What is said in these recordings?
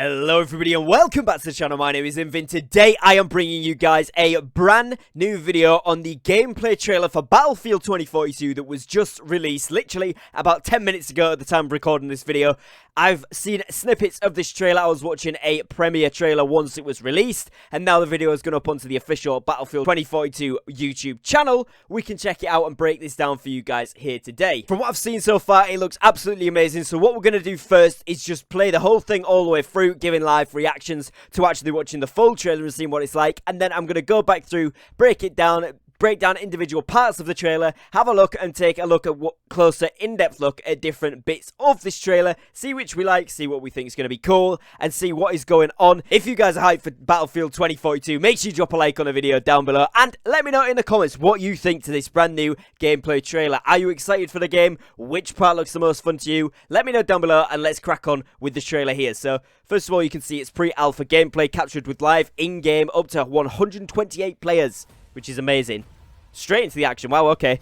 Hello everybody and welcome back to the channel. My name is Invin. Today I am bringing you guys a brand new video on the gameplay trailer for Battlefield 2042 that was just released literally about 10 minutes ago at the time of recording this video. I've seen snippets of this trailer. I was watching a premiere trailer once it was released, and now the video has gone up onto the official Battlefield 2042 YouTube channel. We can check it out and break this down for you guys here today. From what I've seen so far, it looks absolutely amazing. So what we're going to do first is just play the whole thing all the way through, giving live reactions to actually watching the full trailer and seeing what it's like, and then I'm going to go back through, break down individual parts of the trailer, have a look and take a look at what closer in-depth look at different bits of this trailer, see which we like, see what we think is going to be cool, and see what is going on. If you guys are hyped for Battlefield 2042, make sure you drop a like on the video down below, and let me know in the comments what you think to this brand new gameplay trailer. Are you excited for the game? Which part looks the most fun to you? Let me know down below, and let's crack on with the trailer here. So, first of all, you can see it's pre-alpha gameplay captured with live in-game up to 128 players, which is amazing. Straight into the action. Wow, okay.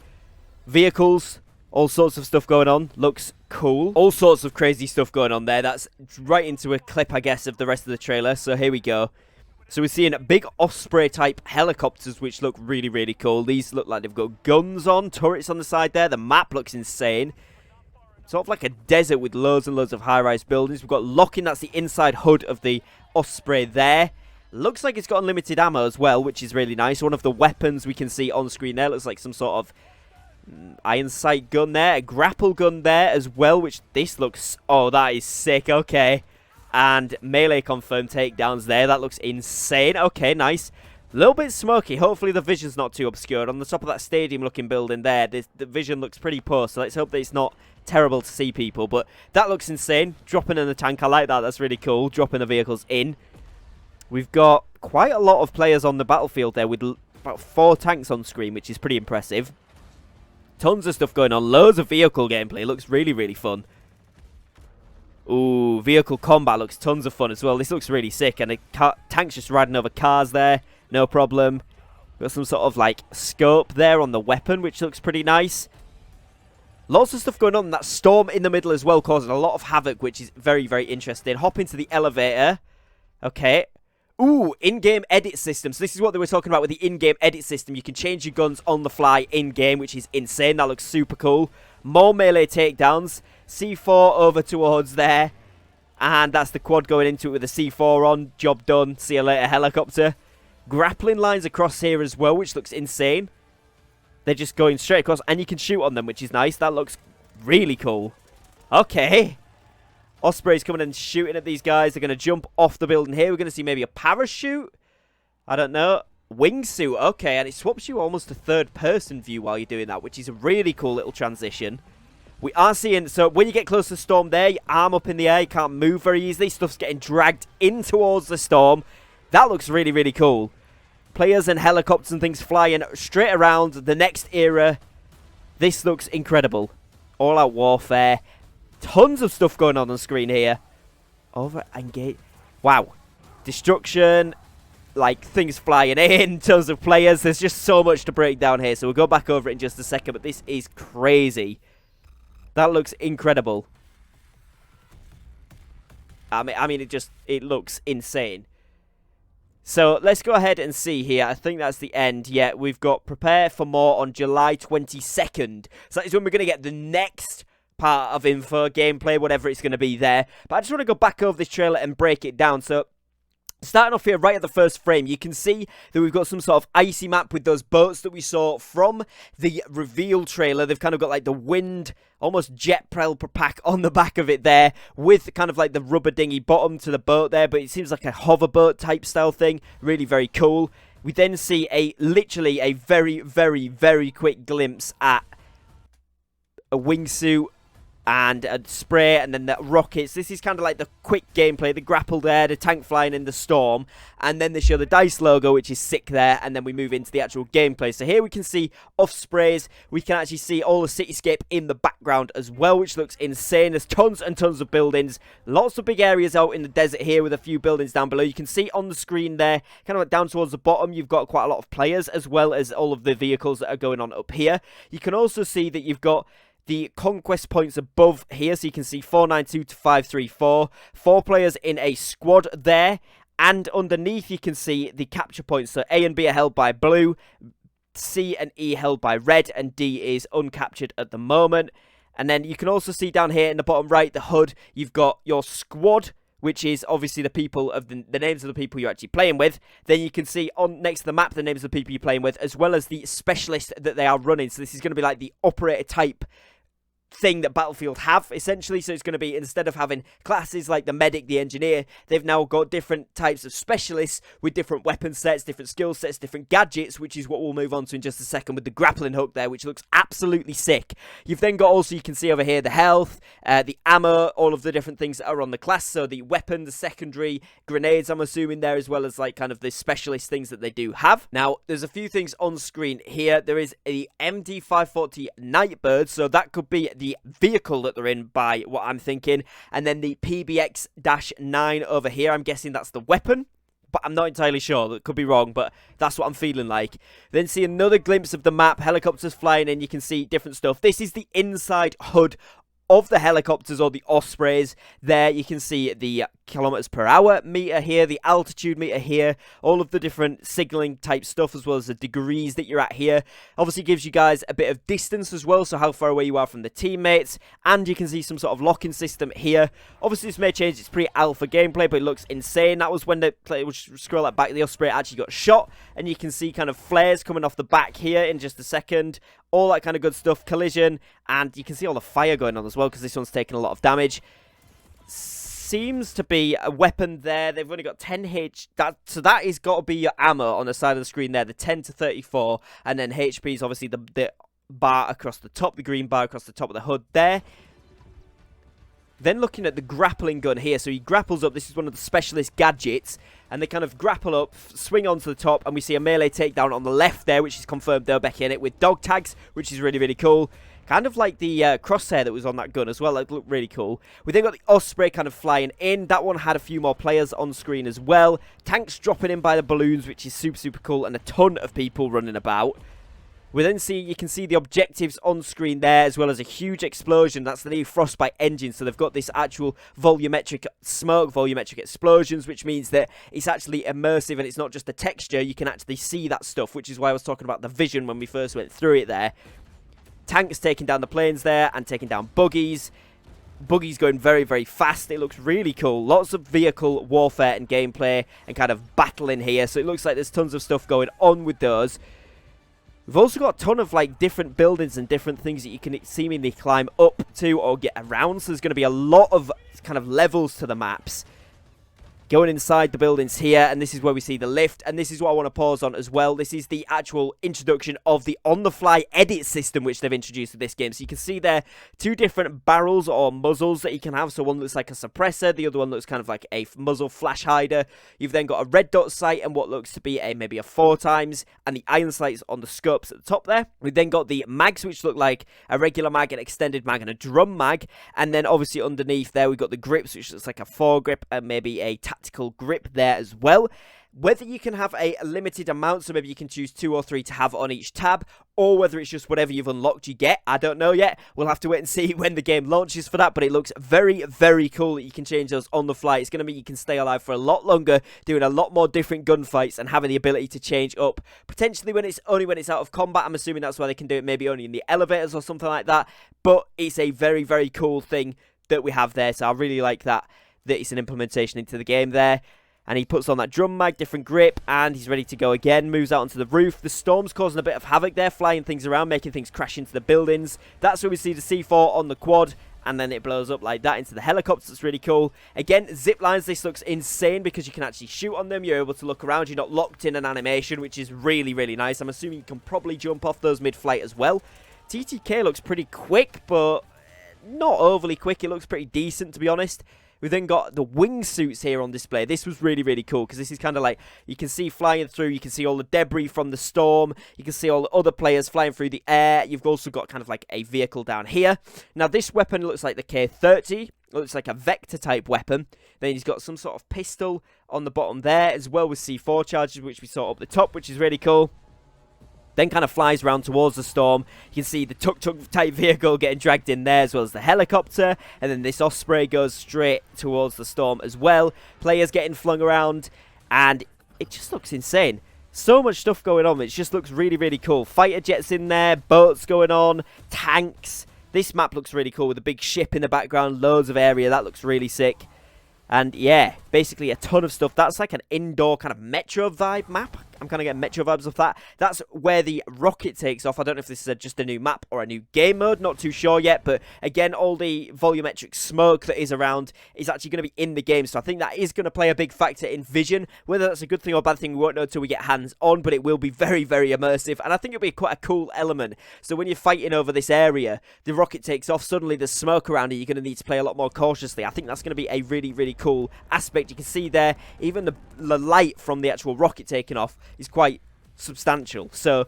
Vehicles, all sorts of stuff going on. Looks cool. All sorts of crazy stuff going on there. That's right into a clip, I guess, of the rest of the trailer. So here we go. So we're seeing big Osprey type helicopters, which look really, really cool. These look like they've got guns on, turrets on the side there. The map looks insane. Sort of like a desert with loads and loads of high-rise buildings. We've got locking, that's the inside hood of the Osprey there. Looks like it's got unlimited ammo as well, which is really nice. One of the weapons we can see on screen there looks like some sort of iron sight gun there. A grapple gun there as well, which this looks... Oh, that is sick. Okay. And melee confirmed takedowns there. That looks insane. Okay, nice. A little bit smoky. Hopefully the vision's not too obscured. On the top of that stadium-looking building there, the vision looks pretty poor, so let's hope that it's not terrible to see people. But that looks insane. Dropping in the tank, I like that. That's really cool. Dropping the vehicles in. We've got quite a lot of players on the battlefield there with about 4 tanks on screen, which is pretty impressive. Tons of stuff going on. Loads of vehicle gameplay. Looks really, really fun. Ooh, vehicle combat looks tons of fun as well. This looks really sick. And the tank's just riding over cars there. No problem. Got some sort of like scope there on the weapon, which looks pretty nice. Lots of stuff going on. That storm in the middle as well, causing a lot of havoc, which is very, very interesting. Hop into the elevator. Okay. Ooh, in-game edit system. So this is what they were talking about with the in-game edit system. You can change your guns on the fly in-game, which is insane. That looks super cool. More melee takedowns. C4 over towards there. And that's the quad going into it with the C4 on. Job done. See you later, helicopter. Grappling lines across here as well, which looks insane. They're just going straight across, and you can shoot on them, which is nice. That looks really cool. Okay. Osprey's coming and shooting at these guys. They're going to jump off the building here. We're going to see maybe a parachute. I don't know. Wingsuit. Okay, and it swaps you almost to third-person view while you're doing that, which is a really cool little transition. We are seeing... So when you get close to the storm there, your arm up in the air. You can't move very easily. Stuff's getting dragged in towards the storm. That looks really, really cool. Players and helicopters and things flying straight around the next era. This looks incredible. All-out warfare. Tons of stuff going on screen here. Over engage. Wow. Destruction. Like, things flying in. Tons of players. There's just so much to break down here. So we'll go back over it in just a second. But this is crazy. That looks incredible. I mean, it looks insane. So let's go ahead and see here. I think that's the end. Yeah, we've got prepare for more on July 22nd. So that is when we're going to get the next part of info, gameplay, whatever it's going to be there. But I just want to go back over this trailer and break it down. So, starting off here right at the first frame, you can see that we've got some sort of icy map with those boats that we saw from the reveal trailer. They've kind of got like the wind, almost jet propelled pack on the back of it there, with kind of like the rubber dinghy bottom to the boat there, but it seems like a hoverboat type style thing. Really very cool. We then see literally a very, very, very quick glimpse at a wingsuit and a spray, and then the rockets. This is kind of like the quick gameplay, the grapple there, the tank flying in the storm, and then they show the DICE logo, which is sick there, and then we move into the actual gameplay. So here we can see off sprays, we can actually see all the cityscape in the background as well, which looks insane. There's tons and tons of buildings, lots of big areas out in the desert here with a few buildings down below. You can see on the screen there, kind of like down towards the bottom, you've got quite a lot of players, as well as all of the vehicles that are going on up here. You can also see that you've got the conquest points above here, so you can see 492 to 534. 4 players in a squad there. And underneath you can see the capture points. So A and B are held by blue, C and E held by red, and D is uncaptured at the moment. And then you can also see down here in the bottom right, the HUD, you've got your squad, which is obviously the people of the names of the people you're actually playing with. Then you can see on next to the map the names of the people you're playing with, as well as the specialist that they are running. So this is going to be like the operator type thing that Battlefield have, essentially. So it's going to be, instead of having classes like the medic, the engineer, they've now got different types of specialists with different weapon sets, different skill sets, different gadgets, which is what we'll move on to in just a second with the grappling hook there, which looks absolutely sick. You've then got also, you can see over here, the health, the ammo, all of the different things that are on the class. So the weapon, the secondary, grenades, I'm assuming there, as well as like kind of the specialist things that they do have. Now, there's a few things on screen here. There is a MD540 Nightbird, so that could be the vehicle that they're in by what I'm thinking. And then the PBX-9 over here, I'm guessing that's the weapon, but I'm not entirely sure. That could be wrong, but that's what I'm feeling like. Then see another glimpse of the map, helicopters flying in, you can see different stuff. This is the inside HUD of the helicopters, or the Ospreys. There you can see the kilometers per hour meter here, the altitude meter here, all of the different signaling type stuff, as well as the degrees that you're at here. Obviously gives you guys a bit of distance as well, so how far away you are from the teammates, and you can see some sort of locking system here. Obviously this may change, it's pre-alpha gameplay, but it looks insane. That was when the player, we'll scroll that back, the Osprey actually got shot, and you can see kind of flares coming off the back here in just a second. All that kind of good stuff, collision, and you can see all the fire going on as well, because this one's taking a lot of damage. Seems to be a weapon there. They've only got 10 H. So that is got to be your ammo on the side of the screen there, the 10 to 34. And then HP is obviously the bar across the top, the green bar across the top of the HUD there. Then looking at the grappling gun here, so he grapples up. This is one of the specialist gadgets, and they kind of grapple up, swing onto the top, and we see a melee takedown on the left there, which is confirmed they're back in it with dog tags, which is really, really cool. Kind of like the crosshair that was on that gun as well. That looked really cool. We then got the Osprey kind of flying in. That one had a few more players on screen as well. Tanks dropping in by the balloons, which is super, super cool, and a ton of people running about. We then see, you can see the objectives on screen there, as well as a huge explosion. That's the new frostbyte engine. So they've got this actual volumetric smoke, volumetric explosions, which means that it's actually immersive and it's not just a texture. You can actually see that stuff, which is why I was talking about the vision when we first went through it there. Tanks taking down the planes there and taking down buggies. Buggies going very, very fast. It looks really cool. Lots of vehicle warfare and gameplay and kind of battling here. So it looks like there's tons of stuff going on with those. We've also got a ton of like different buildings and different things that you can seemingly climb up to or get around. So there's going to be a lot of kind of levels to the maps. Going inside the buildings here, and this is where we see the lift, and this is what I want to pause on as well. This is the actual introduction of the on-the-fly edit system which they've introduced to this game. So you can see there 2 different barrels or muzzles that you can have. So one looks like a suppressor, the other one looks kind of like a muzzle flash hider. You've then got a red dot sight and what looks to be maybe a 4x, and the iron sights on the scopes at the top there. We've then got the mags, which look like a regular mag, an extended mag, and a drum mag. And then obviously underneath there we've got the grips, which looks like a foregrip and maybe a tactical grip there as well. Whether you can have a limited amount, so maybe you can choose 2 or 3 to have on each tab, or whether it's just whatever you've unlocked you get, I don't know yet. We'll have to wait and see when the game launches for that, but it looks very, very cool that you can change those on the fly. It's going to mean you can stay alive for a lot longer, doing a lot more different gunfights and having the ability to change up, potentially when it's out of combat. I'm assuming that's why they can do it maybe only in the elevators or something like that, but it's a very, very cool thing that we have there, so I really like that it's an implementation into the game there. And he puts on that drum mag, different grip, and he's ready to go again. Moves out onto the roof. The storm's causing a bit of havoc there, flying things around, making things crash into the buildings. That's where we see the C4 on the quad, and then it blows up like that into the helicopters. It's really cool. Again, zip lines. This looks insane because you can actually shoot on them. You're able to look around. You're not locked in an animation, which is really, really nice. I'm assuming you can probably jump off those mid-flight as well. TTK looks pretty quick, but not overly quick. It looks pretty decent, to be honest. We've then got the wingsuits here on display. This was really, really cool because this is kind of like, you can see flying through, you can see all the debris from the storm, you can see all the other players flying through the air. You've also got kind of like a vehicle down here. Now this weapon looks like the K30, looks like a vector type weapon. Then he's got some sort of pistol on the bottom there, as well with C4 charges, which we saw up the top, which is really cool. then kind of flies around towards the storm. You can see the tuk-tuk type vehicle getting dragged in there, as well as the helicopter, and then this Osprey goes straight towards the storm as well. Players getting flung around, and it just looks insane. So much stuff going on. It just looks really, really cool. Fighter jets in there, boats going on, tanks. This map looks really cool with a big ship in the background, loads of area. That looks really sick. And yeah, basically a ton of stuff. That's like an indoor kind of Metro vibe map. I'm kind of getting Metro vibes off that. That's where the rocket takes off. I don't know if this is just a new map or a new game mode. Not too sure yet. But again, all the volumetric smoke that is around is actually going to be in the game. So I think that is going to play a big factor in vision. Whether that's a good thing or a bad thing, we won't know until we get hands on. But it will be very, very immersive. And I think it'll be quite a cool element. So when you're fighting over this area, the rocket takes off. Suddenly there's smoke around it. You're going to need to play a lot more cautiously. I think that's going to be a really, really cool aspect. You can see there, even the light from the actual rocket taking off is quite substantial. So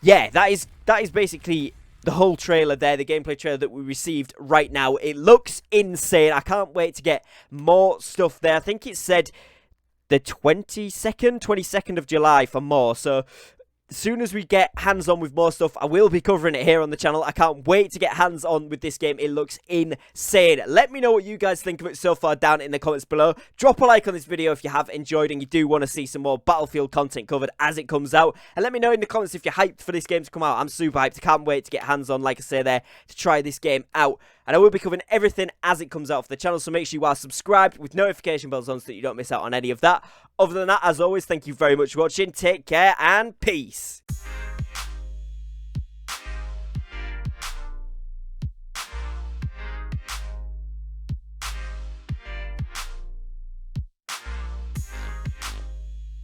yeah, that is basically the whole trailer there, the gameplay trailer that we received right now. It looks insane. I can't wait to get more stuff there. I think it said the 22nd of July for more. So as soon as we get hands-on with more stuff, I will be covering it here on the channel. I can't wait to get hands-on with this game. It looks insane. Let me know what you guys think of it so far down in the comments below. Drop a like on this video if you have enjoyed and you do want to see some more Battlefield content covered as it comes out. And let me know in the comments if you're hyped for this game to come out. I'm super hyped. I can't wait to get hands-on, like I say there, to try this game out. And I will be covering everything as it comes out for the channel, so make sure you are subscribed with notification bells on so that you don't miss out on any of that. Other than that, as always, thank you very much for watching. Take care and peace.